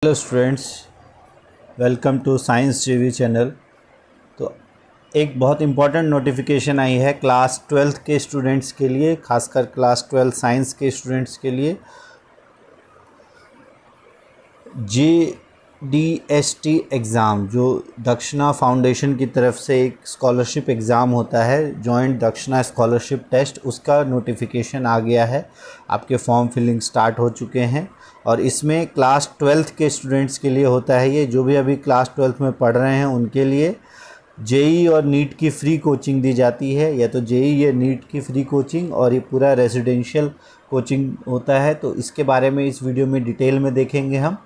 Hello students, welcome to science TV channel. तो एक बहुत इम्पॉर्टेंट नोटिफिकेशन आई है क्लास 12th के स्टूडेंट्स के लिए, खासकर क्लास 12 साइंस के स्टूडेंट्स के लिए। GDST एग्ज़ाम, जो दक्षिणा फाउंडेशन की तरफ से एक स्कॉलरशिप एग्ज़ाम होता है, जॉइंट दक्षिणा स्कॉलरशिप टेस्ट, उसका नोटिफिकेशन आ गया है। आपके फॉर्म फिलिंग स्टार्ट हो चुके हैं और इसमें क्लास 12th के स्टूडेंट्स के लिए होता है। ये जो भी अभी क्लास 12th में पढ़ रहे हैं उनके लिए जेई और नीट की फ़्री कोचिंग दी जाती है, या तो जेई या नीट की फ़्री कोचिंग, और ये पूरा रेजिडेंशियल कोचिंग होता है। तो इसके बारे में इस वीडियो में डिटेल में देखेंगे हम।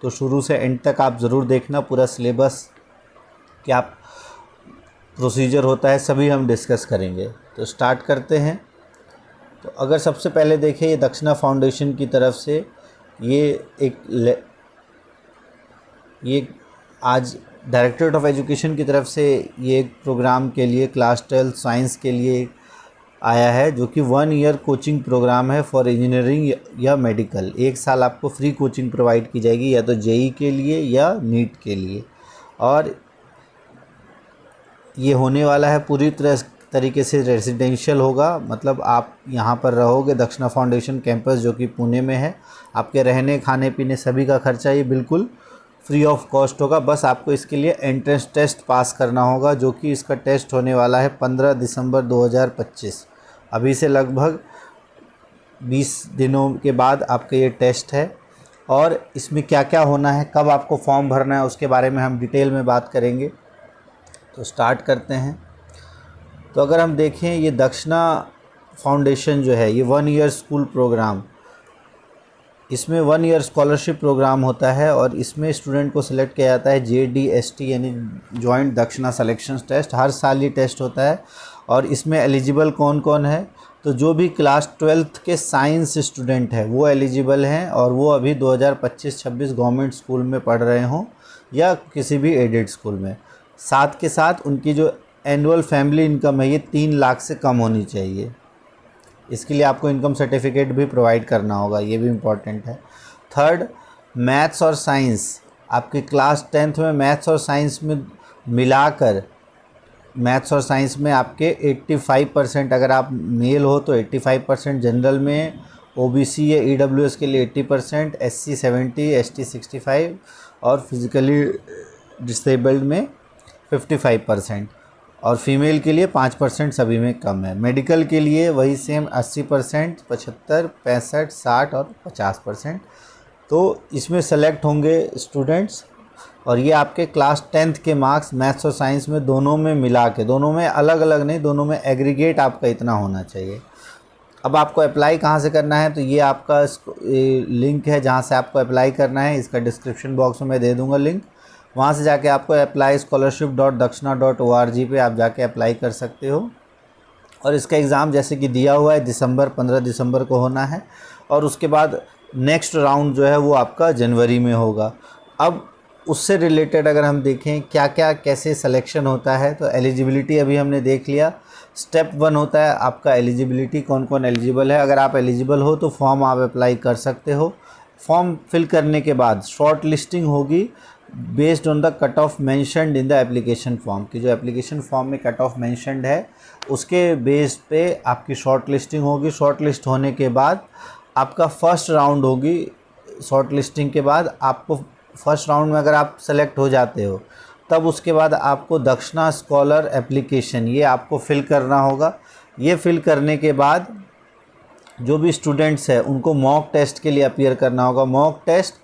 तो शुरू से एंड तक आप ज़रूर देखना, पूरा सिलेबस क्या प्रोसीजर होता है सभी हम डिस्कस करेंगे। तो स्टार्ट करते हैं। तो अगर सबसे पहले देखें, ये दक्षिणा फाउंडेशन की तरफ से ये आज डायरेक्टरेट ऑफ एजुकेशन की तरफ से ये एक प्रोग्राम के लिए क्लास 12 साइंस के लिए आया है, जो कि 1 ईयर कोचिंग प्रोग्राम है फॉर इंजीनियरिंग या मेडिकल। 1 साल आपको फ्री कोचिंग प्रोवाइड की जाएगी, या तो जेई के लिए या नीट के लिए। और ये होने वाला है पूरी तरीके से रेजिडेंशियल होगा, मतलब आप यहाँ पर रहोगे दक्षिणा फाउंडेशन कैंपस, जो कि पुणे में है। आपके रहने खाने पीने सभी का खर्चा ये बिल्कुल फ्री ऑफ कॉस्ट होगा। बस आपको इसके लिए एंट्रेंस टेस्ट पास करना होगा, जो कि इसका टेस्ट होने वाला है 15 दिसंबर 2025। अभी से लगभग 20 दिनों के बाद आपका ये टेस्ट है। और इसमें क्या क्या होना है, कब आपको फॉर्म भरना है, उसके बारे में हम डिटेल में बात करेंगे। तो स्टार्ट करते हैं। तो अगर हम देखें, ये दक्षिणा फाउंडेशन जो है, ये 1 ईयर स्कूल प्रोग्राम, इसमें 1 ईयर स्कॉलरशिप प्रोग्राम होता है और इसमें स्टूडेंट को सिलेक्ट किया जाता है JDST यानी जॉइंट दक्षिणा सिलेक्शन टेस्ट। हर साल ये टेस्ट होता है। और इसमें एलिजिबल कौन कौन है, तो जो भी क्लास 12th के साइंस स्टूडेंट है वो एलिजिबल हैं, और वो अभी 2025-26 गवर्नमेंट स्कूल में पढ़ रहे हों या किसी भी एडेड स्कूल में। साथ के साथ उनकी जो एनुअल फैमिली इनकम है, ये 3 लाख से कम होनी चाहिए। इसके लिए आपको इनकम सर्टिफिकेट भी प्रोवाइड करना होगा, ये भी इम्पॉर्टेंट है। थर्ड, मैथ्स और साइंस, आपके क्लास 10th में मैथ्स और साइंस में मिलाकर, मैथ्स और साइंस में आपके 85%, अगर आप मेल हो तो 85%, जनरल में OBC या EWS के लिए 80%, SC 70, ST 65 और फिज़िकली डिसेबल्ड में 55%, और फीमेल के लिए 5% सभी में कम है। मेडिकल के लिए वही सेम 80%, 75, 65, 60 और 50%। तो इसमें सेलेक्ट होंगे स्टूडेंट्स, और ये आपके क्लास 10th के मार्क्स मैथ्स और साइंस में दोनों में मिला के, दोनों में अलग अलग नहीं, दोनों में एग्रीगेट आपका इतना होना चाहिए। अब आपको अप्लाई कहाँ से करना है, तो ये आपका लिंक है जहाँ से आपको अप्लाई करना है, इसका डिस्क्रिप्शन बॉक्स में मैं दे दूँगा लिंक। वहाँ से जाके आपको अप्लाई scholarship.dakshina.org पे आप जाके अप्लाई कर सकते हो। और इसका एग्ज़ाम जैसे कि दिया हुआ है 15 दिसंबर को होना है, और उसके बाद नेक्स्ट राउंड जो है वो आपका जनवरी में होगा। अब उससे रिलेटेड अगर हम देखें क्या क्या कैसे सिलेक्शन होता है, तो एलिजिबिलिटी अभी हमने देख लिया। स्टेप 1 होता है आपका एलिजिबिलिटी, कौन कौन एलिजिबल है। अगर आप एलिजिबल हो तो फॉर्म आप अप्लाई कर सकते हो। फॉर्म फिल करने के बाद शॉर्ट लिस्टिंग होगी based on the cut off mentioned in the application form, की जो एप्लीकेशन फॉर्म में कट ऑफ मैंशनड है उसके बेस पे आपकी शॉर्ट लिस्टिंग होगी। शॉर्ट लिस्ट होने के बाद आपका फर्स्ट राउंड होगी। शॉर्ट लिस्टिंग के बाद आपको फर्स्ट राउंड में अगर आप सेलेक्ट हो जाते हो, तब उसके बाद आपको दक्षिणा स्कॉलर एप्लीकेशन ये आपको फ़िल करना होगा। ये फ़िल करने के बाद जो भी स्टूडेंट्स हैं उनको मॉक टेस्ट के लिए अपीयर करना होगा। मॉक टेस्ट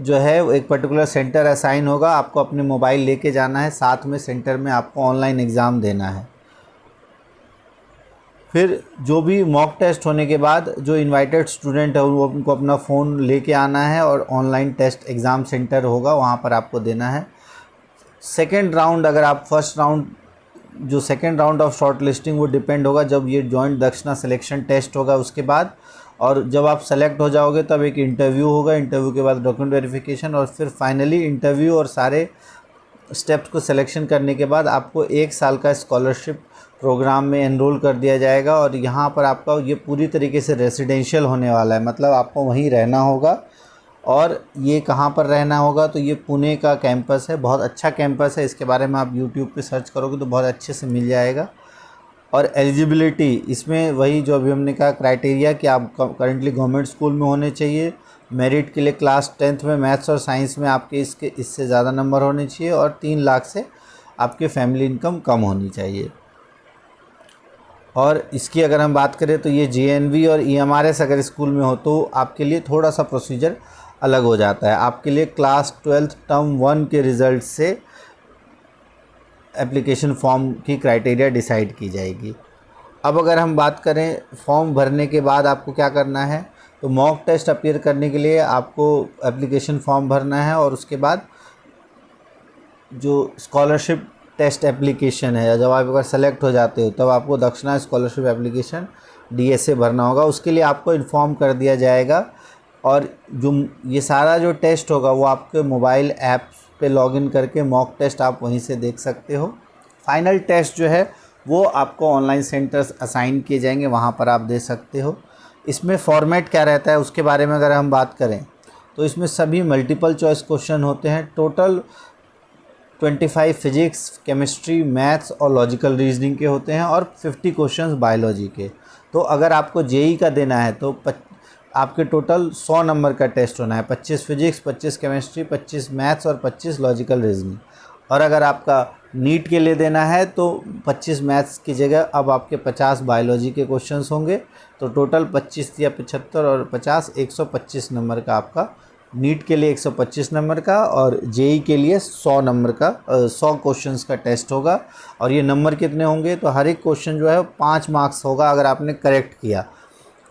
जो है एक पर्टिकुलर सेंटर असाइन होगा, आपको अपने मोबाइल लेके जाना है, साथ में सेंटर में आपको ऑनलाइन एग्ज़ाम देना है। फिर जो भी मॉक टेस्ट होने के बाद जो इनवाइटेड स्टूडेंट है वो उनको अपना फ़ोन लेके आना है, और ऑनलाइन टेस्ट एग्ज़ाम सेंटर होगा वहाँ पर आपको देना है। सेकेंड राउंड, अगर आप फर्स्ट राउंड, जो second round of short listing वो डिपेंड होगा जब ये जॉइंट दक्षिणा सिलेक्शन टेस्ट होगा उसके बाद, और जब आप सेलेक्ट हो जाओगे तब एक इंटरव्यू होगा। इंटरव्यू के बाद डॉक्यूमेंट वेरिफिकेशन, और फिर फाइनली इंटरव्यू और सारे स्टेप्स को सिलेक्शन करने के बाद आपको 1 साल का स्कॉलरशिप प्रोग्राम में एनरोल कर दिया जाएगा। और यहाँ पर आपका ये पूरी तरीके से रेसिडेंशियल होने वाला है, मतलब आपको वहीं रहना होगा और ये कहाँ पर रहना होगा, तो ये पुणे का कैंपस है, बहुत अच्छा कैंपस है, इसके बारे में आप यूट्यूब पे सर्च करोगे तो बहुत अच्छे से मिल जाएगा। और एलिजिबिलिटी इसमें वही जो अभी हमने कहा क्राइटेरिया कि आप करंटली गवर्नमेंट स्कूल में होने चाहिए, मेरिट के लिए क्लास 10th में मैथ्स और साइंस में आपके इससे ज़्यादा नंबर होने चाहिए, और 3 लाख से आपकी फैमिली इनकम कम होनी चाहिए। और इसकी अगर हम बात करें तो ये JNV और EMRS अगर स्कूल में हो तो आपके लिए थोड़ा सा प्रोसीजर अलग हो जाता है। आपके लिए क्लास 12th टर्म 1 के रिज़ल्ट से एप्लीकेशन फॉर्म की क्राइटेरिया डिसाइड की जाएगी। अब अगर हम बात करें फॉर्म भरने के बाद आपको क्या करना है, तो मॉक टेस्ट अपीयर करने के लिए आपको एप्लीकेशन फॉर्म भरना है, और उसके बाद जो स्कॉलरशिप टेस्ट एप्लीकेशन है, जब आप एक बार सेलेक्ट हो जाते हो तब आपको दक्षिणा स्कॉलरशिप एप्लीकेशन DSA भरना होगा। उसके लिए आपको इन्फॉर्म कर दिया जाएगा, और जो ये सारा जो टेस्ट होगा वो आपके मोबाइल ऐप पे लॉगिन करके मॉक टेस्ट आप वहीं से देख सकते हो। फाइनल टेस्ट जो है वो आपको ऑनलाइन सेंटर्स असाइन किए जाएंगे, वहाँ पर आप दे सकते हो। इसमें फॉर्मेट क्या रहता है उसके बारे में अगर हम बात करें तो इसमें सभी मल्टीपल चॉइस क्वेश्चन होते हैं। टोटल 25 फिजिक्स, केमिस्ट्री, मैथ्स और लॉजिकल रीजनिंग के होते हैं, और 50 क्वेश्चंस बायोलॉजी के। तो अगर आपको JEE का देना है तो आपके टोटल 100 नंबर का टेस्ट होना है, 25 फिजिक्स, 25 केमिस्ट्री, 25 मैथ्स और 25 लॉजिकल रीजनिंग। और अगर आपका नीट के लिए देना है तो 25 मैथ्स की जगह अब आपके 50 बायोलॉजी के क्वेश्चंस होंगे। तो टोटल 25 या 75 और 50 125 नंबर का आपका नीट के लिए 125 नंबर का, और JEE के लिए 100 नंबर का 100 क्वेश्चंस का टेस्ट होगा। और ये नंबर कितने होंगे, तो हर एक क्वेश्चन जो है 5 मार्क्स होगा अगर आपने करेक्ट किया,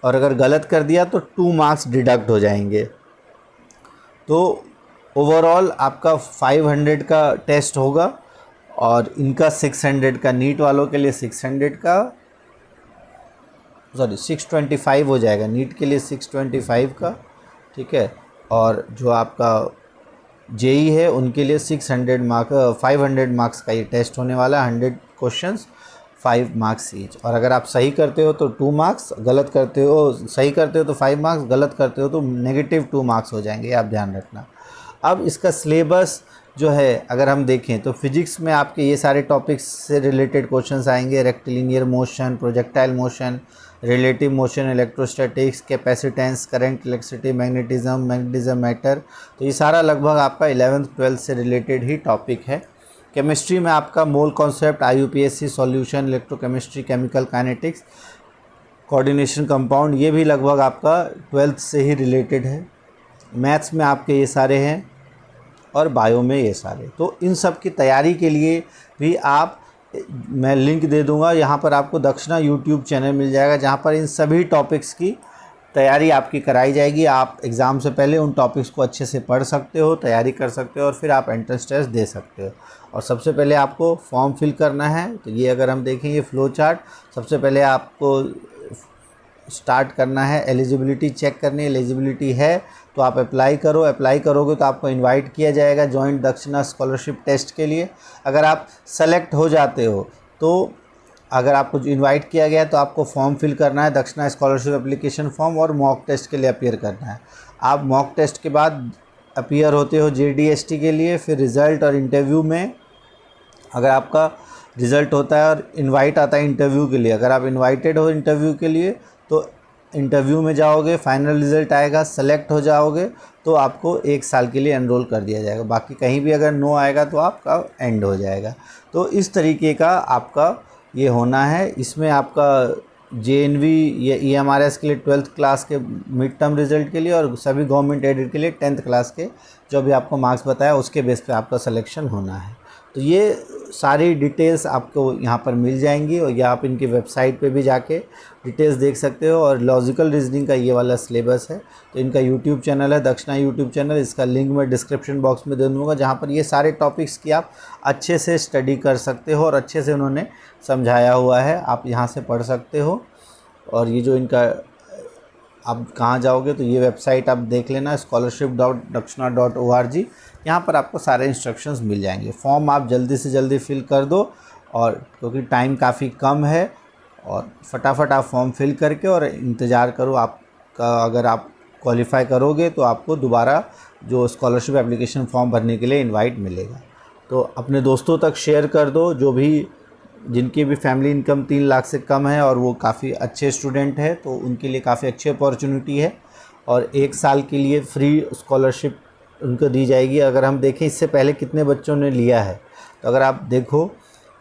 और अगर गलत कर दिया तो 2 मार्क्स डिडक्ट हो जाएंगे। तो ओवरऑल आपका 500 का टेस्ट होगा, और इनका 600 का, नीट वालों के लिए 600 का, सॉरी 625 हो जाएगा, नीट के लिए 625 का, ठीक है। और जो आपका JEE है उनके लिए 500 मार्क्स का ये टेस्ट होने वाला है। 100 क्वेश्चंस 5 मार्क्स ईच। और अगर आप सही करते हो तो 2 मार्क्स, गलत करते हो, सही करते हो तो 5 मार्क्स, गलत करते हो तो -2 मार्क्स हो जाएंगे, आप ध्यान रखना। अब इसका सिलेबस जो है अगर हम देखें तो फिजिक्स में आपके ये सारे टॉपिक्स से रिलेटेड क्वेश्चंस आएंगे। Rectilinear motion, projectile motion, relative motion, electrostatics, capacitance, current, electricity, magnetism, matter. तो ये सारा लगभग आपका 11th 12th से रिलेटेड ही टॉपिक है। केमिस्ट्री में आपका mole concept, IUPAC solution, electrochemistry, chemical kinetics, coordination compound, ये भी लगभग आपका 12th से ही रिलेटेड है। मैथ्स में आपके ये सारे हैं, और बायो में ये सारे। तो इन सब की तैयारी के लिए भी मैं लिंक दे दूंगा, यहाँ पर आपको दक्षिणा YouTube चैनल मिल जाएगा, जहाँ पर इन सभी टॉपिक्स की तैयारी आपकी कराई जाएगी। आप एग्ज़ाम से पहले उन टॉपिक्स को अच्छे से पढ़ सकते हो, तैयारी कर सकते हो, और फिर आप एंट्रेंस टेस्ट दे सकते हो। और सबसे पहले आपको फॉर्म फिल करना है। तो ये अगर हम देखें ये फ्लो चार्ट, सबसे पहले आपको स्टार्ट करना है, एलिजिबिलिटी चेक करनी है। एलिजिबिलिटी है तो आप अप्लाई करो, अप्लाई करोगे तो आपको इनवाइट किया जाएगा जॉइंट दक्षिणा स्कॉलरशिप टेस्ट के लिए। अगर आप सेलेक्ट हो जाते हो तो अगर आपको इनवाइट किया गया तो आपको फॉर्म फिल करना है, दक्षिणा स्कॉलरशिप एप्लीकेशन फॉर्म, और मॉक टेस्ट के लिए अपीयर करना है। आप मॉक टेस्ट के बाद अपीयर होते हो JDST के लिए, फिर रिज़ल्ट और इंटरव्यू में अगर आपका रिज़ल्ट होता है और इनवाइट आता है इंटरव्यू के लिए, अगर आप इनवाइटेड हो इंटरव्यू के लिए तो इंटरव्यू में जाओगे, फाइनल रिज़ल्ट आएगा, सेलेक्ट हो जाओगे तो आपको 1 साल के लिए एनरोल कर दिया जाएगा। बाकी कहीं भी अगर नो आएगा तो आपका एंड हो जाएगा। तो इस तरीके का आपका ये होना है। इसमें आपका JNV या EMRS के लिए 12th क्लास के मिड टर्म रिज़ल्ट के लिए, और सभी गवर्नमेंट एडेड के लिए 10th क्लास के जो भी आपको मार्क्स बताया उसके बेस पे आपका सिलेक्शन होना है। तो ये सारी डिटेल्स आपको यहाँ पर मिल जाएंगी, और या आप इनकी वेबसाइट पे भी जाके डिटेल्स देख सकते हो। और लॉजिकल रीजनिंग का ये वाला सिलेबस है। तो इनका यूट्यूब चैनल है, दक्षिणा यूट्यूब चैनल, इसका लिंक मैं डिस्क्रिप्शन बॉक्स में दे दूँगा, जहाँ पर ये सारे टॉपिक्स की आप अच्छे से स्टडी कर सकते हो, और अच्छे से उन्होंने समझाया हुआ है, आप यहाँ से पढ़ सकते हो। और ये जो इनका आप कहाँ जाओगे तो ये वेबसाइट आप देख लेना, scholarship.dakshina.org। यहाँ पर आपको सारे इंस्ट्रक्शंस मिल जाएंगे। फॉर्म आप जल्दी से जल्दी फिल कर दो, और क्योंकि टाइम काफ़ी कम है, और फटाफट आप फॉर्म फिल करके और इंतज़ार करो आपका। अगर आप क्वालिफ़ाई करोगे तो आपको दोबारा जो स्कॉलरशिप एप्लीकेशन फॉर्म भरने के लिए इनवाइट मिलेगा। तो अपने दोस्तों तक शेयर कर दो, जो भी जिनकी भी फैमिली इनकम 3 लाख से कम है और वो काफ़ी अच्छे स्टूडेंट हैं, तो उनके लिए काफ़ी अच्छी अपॉर्चुनिटी है। और 1 साल के लिए फ्री स्कॉलरशिप उनको दी जाएगी। अगर हम देखें इससे पहले कितने बच्चों ने लिया है, तो अगर आप देखो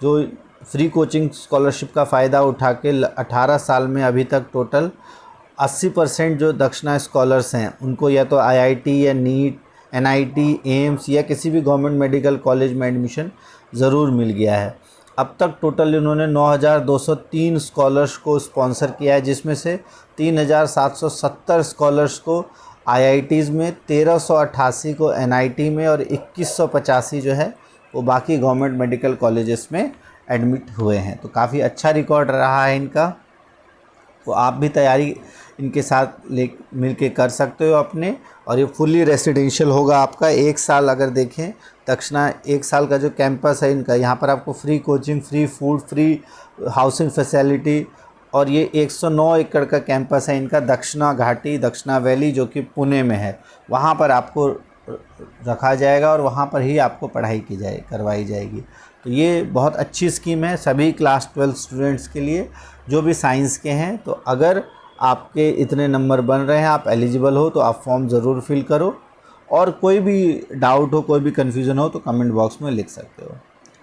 जो फ्री कोचिंग स्कॉलरशिप का फ़ायदा उठा के 18 साल में अभी तक टोटल 80% जो दक्षिणा स्कॉलर्स हैं उनको या तो आईआईटी या नीट, एनआईटी, एम्स या किसी भी गवर्नमेंट मेडिकल कॉलेज में एडमिशन ज़रूर मिल गया है। अब तक टोटल इन्होंने 9,203 स्कॉलर्स को स्पॉन्सर किया है, जिसमें से 3,770 स्कॉलर्स को आईआईटीज़ में, 1,388 को एनआईटी में और 2,185 जो है वो बाकी गवर्नमेंट मेडिकल कॉलेजेस में एडमिट हुए हैं। तो काफ़ी अच्छा रिकॉर्ड रहा है इनका। तो आप भी तैयारी इनके साथ मिल के कर सकते हो अपने। और ये फुल्ली रेसिडेंशियल होगा आपका 1 साल। अगर देखें दक्षिणा 1 साल का जो कैंपस है इनका, यहाँ पर आपको free coaching, free food, free housing facility, और ये 109 एकड़ का कैंपस है इनका दक्षिणा घाटी, दक्षिणा वैली, जो कि पुणे में है। वहाँ पर आपको रखा जाएगा और वहाँ पर ही आपको पढ़ाई करवाई जाएगी। तो ये बहुत अच्छी स्कीम है सभी क्लास 12 स्टूडेंट्स के लिए जो भी साइंस के हैं। तो अगर आपके इतने नंबर बन रहे हैं, आप एलिजिबल हो, तो आप फॉर्म ज़रूर फिल करो। और कोई भी डाउट हो, कोई भी कन्फ्यूज़न हो तो कमेंट बॉक्स में लिख सकते हो।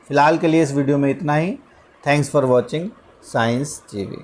फ़िलहाल के लिए इस वीडियो में इतना ही। Thanks for watching science TV.